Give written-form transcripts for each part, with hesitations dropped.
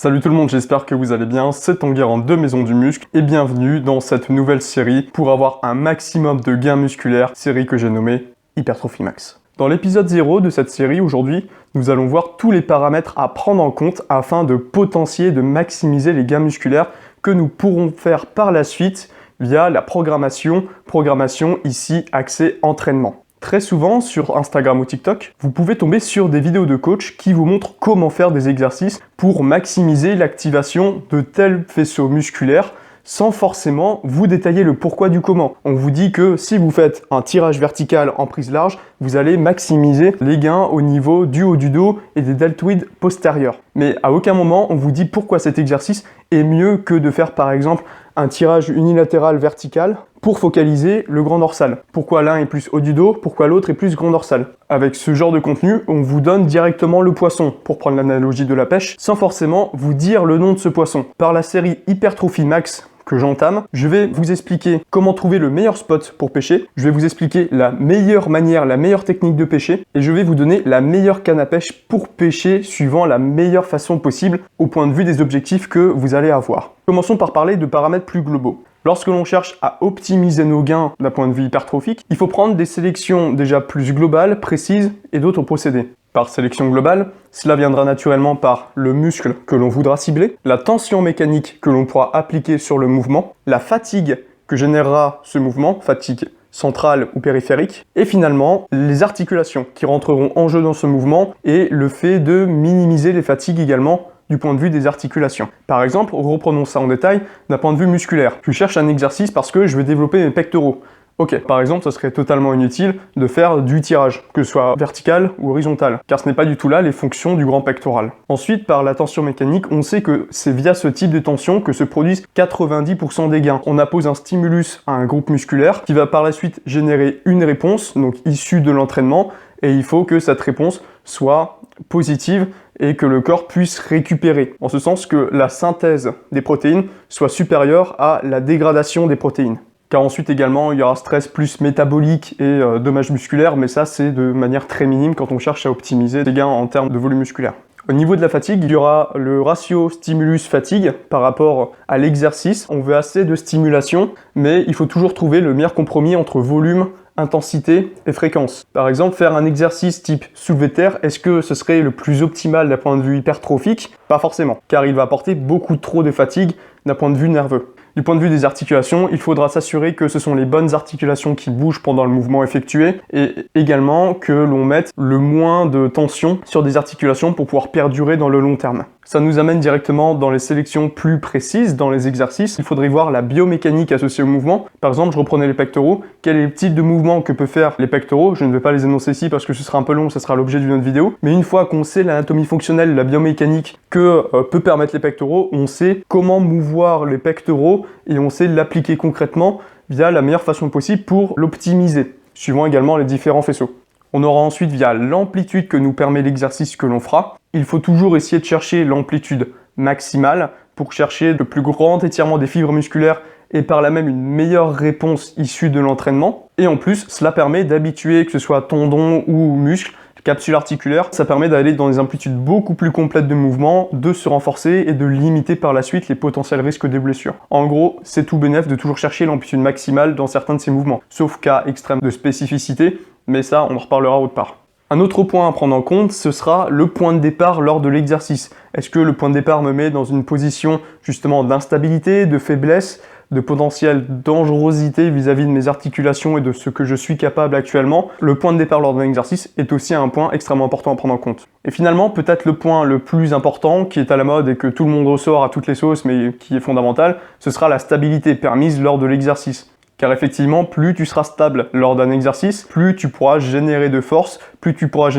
Salut tout le monde, j'espère que vous allez bien, c'est Tanguerre de Maison du Muscle et bienvenue dans cette nouvelle série pour avoir un maximum de gains musculaires, série que j'ai nommée Hypertrophie Max. Dans l'épisode 0 de cette série, aujourd'hui, nous allons voir tous les paramètres à prendre en compte afin de potentier, de maximiser les gains musculaires que nous pourrons faire par la suite via la programmation ici axée entraînement. Très souvent, sur Instagram ou TikTok, vous pouvez tomber sur des vidéos de coach qui vous montrent comment faire des exercices pour maximiser l'activation de tels faisceaux musculaires sans forcément vous détailler le pourquoi du comment. On vous dit que si vous faites un tirage vertical en prise large, vous allez maximiser les gains au niveau du haut du dos et des deltoïdes postérieurs. Mais à aucun moment, on vous dit pourquoi cet exercice est mieux que de faire par exemple un tirage unilatéral vertical pour focaliser le grand dorsal. Pourquoi l'un est plus haut du dos, pourquoi l'autre est plus grand dorsal. Avec ce genre de contenu, on vous donne directement le poisson, pour prendre l'analogie de la pêche, sans forcément vous dire le nom de ce poisson. Par la série Hypertrophie Max que j'entame, je vais vous expliquer comment trouver le meilleur spot pour pêcher, je vais vous expliquer la meilleure manière, la meilleure technique de pêcher, et je vais vous donner la meilleure canne à pêche pour pêcher suivant la meilleure façon possible au point de vue des objectifs que vous allez avoir. Commençons par parler de paramètres plus globaux. Lorsque l'on cherche à optimiser nos gains d'un point de vue hypertrophique, il faut prendre des sélections déjà plus globales, précises et d'autres procédés. Par sélection globale, cela viendra naturellement par le muscle que l'on voudra cibler, la tension mécanique que l'on pourra appliquer sur le mouvement, la fatigue que générera ce mouvement, fatigue centrale ou périphérique, et finalement les articulations qui rentreront en jeu dans ce mouvement et le fait de minimiser les fatigues également du point de vue des articulations. Par exemple, reprenons ça en détail d'un point de vue musculaire. Je cherche un exercice parce que je veux développer mes pectoraux. Ok, par exemple, ce serait totalement inutile de faire du tirage, que ce soit vertical ou horizontal, car ce n'est pas du tout là les fonctions du grand pectoral. Ensuite, par la tension mécanique, on sait que c'est via ce type de tension que se produisent 90% des gains. On appose un stimulus à un groupe musculaire qui va par la suite générer une réponse, donc issue de l'entraînement, et il faut que cette réponse soit positive et que le corps puisse récupérer, en ce sens que la synthèse des protéines soit supérieure à la dégradation des protéines. Car ensuite également, il y aura stress plus métabolique et dommages musculaires, mais ça c'est de manière très minime quand on cherche à optimiser les gains en termes de volume musculaire. Au niveau de la fatigue, il y aura le ratio stimulus-fatigue par rapport à l'exercice. On veut assez de stimulation, mais il faut toujours trouver le meilleur compromis entre volume, intensité et fréquence. Par exemple, faire un exercice type soulevé de terre, est-ce que ce serait le plus optimal d'un point de vue hypertrophique? Pas forcément, car il va apporter beaucoup trop de fatigue d'un point de vue nerveux. Du point de vue des articulations, il faudra s'assurer que ce sont les bonnes articulations qui bougent pendant le mouvement effectué et également que l'on mette le moins de tension sur des articulations pour pouvoir perdurer dans le long terme. Ça nous amène directement dans les sélections plus précises, dans les exercices. Il faudrait voir la biomécanique associée au mouvement. Par exemple, je reprenais les pectoraux. Quel est le type de mouvement que peuvent faire les pectoraux? Je ne vais pas les énoncer ici parce que ce sera un peu long, ce sera l'objet d'une autre vidéo. Mais une fois qu'on sait l'anatomie fonctionnelle, la biomécanique que peut permettre les pectoraux, on sait comment mouvoir les pectoraux et on sait l'appliquer concrètement via la meilleure façon possible pour l'optimiser, suivant également les différents faisceaux. On aura ensuite via l'amplitude que nous permet l'exercice que l'on fera. Il faut toujours essayer de chercher l'amplitude maximale pour chercher le plus grand étirement des fibres musculaires et par là même une meilleure réponse issue de l'entraînement. Et en plus, cela permet d'habituer, que ce soit tendon ou muscle, capsule articulaire, ça permet d'aller dans des amplitudes beaucoup plus complètes de mouvement, de se renforcer et de limiter par la suite les potentiels risques de blessures. En gros, c'est tout bénef de toujours chercher l'amplitude maximale dans certains de ces mouvements, sauf cas extrême de spécificité, mais ça, on en reparlera autre part. Un autre point à prendre en compte, ce sera le point de départ lors de l'exercice. Est-ce que le point de départ me met dans une position justement d'instabilité, de faiblesse, de potentielle dangerosité vis-à-vis de mes articulations et de ce que je suis capable actuellement? Le point de départ lors d'un exercice est aussi un point extrêmement important à prendre en compte. Et finalement, peut-être le point le plus important, qui est à la mode et que tout le monde ressort à toutes les sauces, mais qui est fondamental, ce sera la stabilité permise lors de l'exercice. Car effectivement, plus tu seras stable lors d'un exercice, plus tu pourras générer de force, plus tu pourras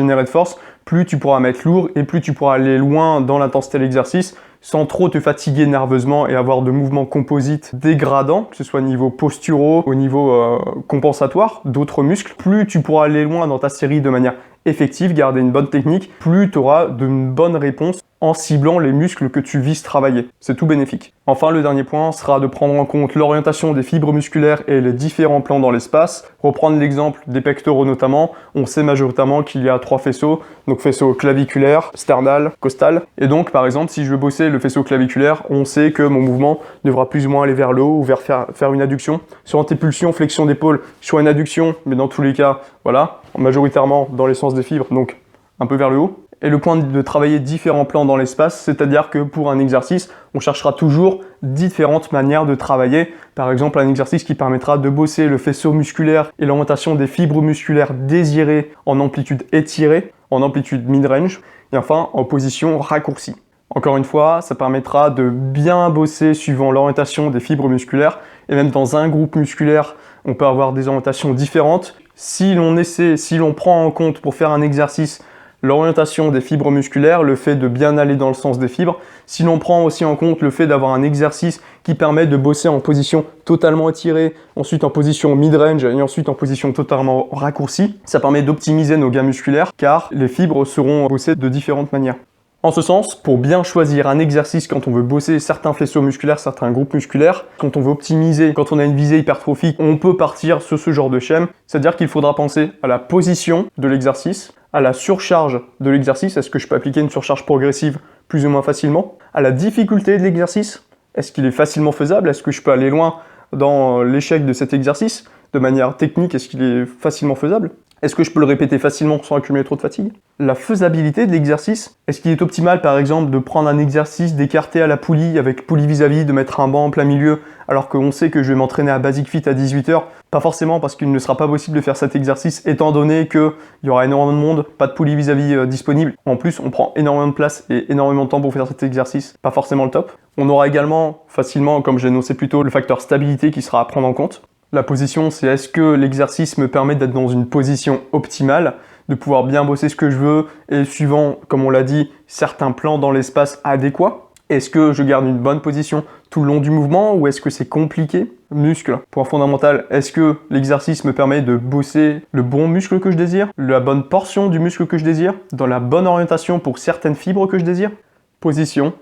mettre lourd et plus tu pourras aller loin dans l'intensité de l'exercice sans trop te fatiguer nerveusement et avoir de mouvements composites dégradants, que ce soit au niveau posturaux, au niveau compensatoire d'autres muscles. Plus tu pourras aller loin dans ta série de manière effective, garder une bonne technique, plus tu auras de bonnes réponses en ciblant les muscles que tu vises travailler. C'est tout bénéfique. Enfin, le dernier point sera de prendre en compte l'orientation des fibres musculaires et les différents plans dans l'espace. Reprendre l'exemple des pectoraux notamment, on sait majoritairement qu'il y a 3 faisceaux, donc faisceau claviculaire, sternal, costal. Et donc par exemple, si je veux bosser le faisceau claviculaire, on sait que mon mouvement devra plus ou moins aller vers le haut ou vers faire une adduction. Sur antépulsion, flexion d'épaule, sur une adduction, mais dans tous les cas, voilà, majoritairement dans les sens des fibres, donc un peu vers le haut. Et le point de travailler différents plans dans l'espace, c'est-à-dire que pour un exercice, on cherchera toujours différentes manières de travailler. Par exemple, un exercice qui permettra de bosser le faisceau musculaire et l'orientation des fibres musculaires désirées en amplitude étirée, en amplitude mid-range, et enfin en position raccourcie. Encore une fois, ça permettra de bien bosser suivant l'orientation des fibres musculaires, et même dans un groupe musculaire, on peut avoir des orientations différentes. Si l'on prend en compte pour faire un exercice l'orientation des fibres musculaires, le fait de bien aller dans le sens des fibres, si l'on prend aussi en compte le fait d'avoir un exercice qui permet de bosser en position totalement étirée, ensuite en position mid-range et ensuite en position totalement raccourcie, ça permet d'optimiser nos gains musculaires car les fibres seront bossées de différentes manières. En ce sens, pour bien choisir un exercice quand on veut bosser certains faisceaux musculaires, certains groupes musculaires, quand on veut optimiser, quand on a une visée hypertrophique, on peut partir sur ce genre de schème, c'est-à-dire qu'il faudra penser à la position de l'exercice, à la surcharge de l'exercice, est-ce que je peux appliquer une surcharge progressive plus ou moins facilement, à la difficulté de l'exercice, est-ce qu'il est facilement faisable, est-ce que je peux aller loin dans l'échec de cet exercice, de manière technique, est-ce qu'il est facilement faisable? Est-ce que je peux le répéter facilement sans accumuler trop de fatigue? La faisabilité de l'exercice, est-ce qu'il est optimal par exemple de prendre un exercice, d'écarter à la poulie avec poulie vis-à-vis, de mettre un banc en plein milieu alors qu'on sait que je vais m'entraîner à Basic Fit à 18h? Pas forcément parce qu'il ne sera pas possible de faire cet exercice étant donné qu'il y aura énormément de monde, pas de poulie vis-à-vis disponible. En plus, on prend énormément de place et énormément de temps pour faire cet exercice, pas forcément le top. On aura également facilement, comme j'ai énoncé plus tôt, le facteur stabilité qui sera à prendre en compte. La position, c'est est-ce que l'exercice me permet d'être dans une position optimale, de pouvoir bien bosser ce que je veux et suivant, comme on l'a dit, certains plans dans l'espace adéquats. Est-ce que je garde une bonne position tout le long du mouvement ou est-ce que c'est compliqué? Muscle, point fondamental, est-ce que l'exercice me permet de bosser le bon muscle que je désire, la bonne portion du muscle que je désire, dans la bonne orientation pour certaines fibres que je désire? Position,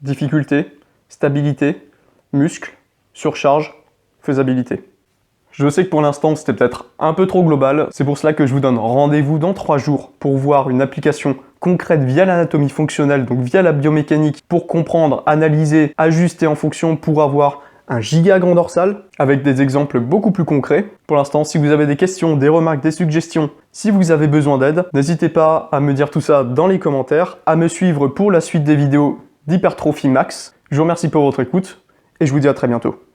difficulté, stabilité, muscle, surcharge, faisabilité. Je sais que pour l'instant, c'était peut-être un peu trop global. C'est pour cela que je vous donne rendez-vous dans 3 jours pour voir une application concrète via l'anatomie fonctionnelle, donc via la biomécanique, pour comprendre, analyser, ajuster en fonction pour avoir un giga grand dorsal avec des exemples beaucoup plus concrets. Pour l'instant, si vous avez des questions, des remarques, des suggestions, si vous avez besoin d'aide, n'hésitez pas à me dire tout ça dans les commentaires, à me suivre pour la suite des vidéos d'Hypertrophie Max. Je vous remercie pour votre écoute et je vous dis à très bientôt.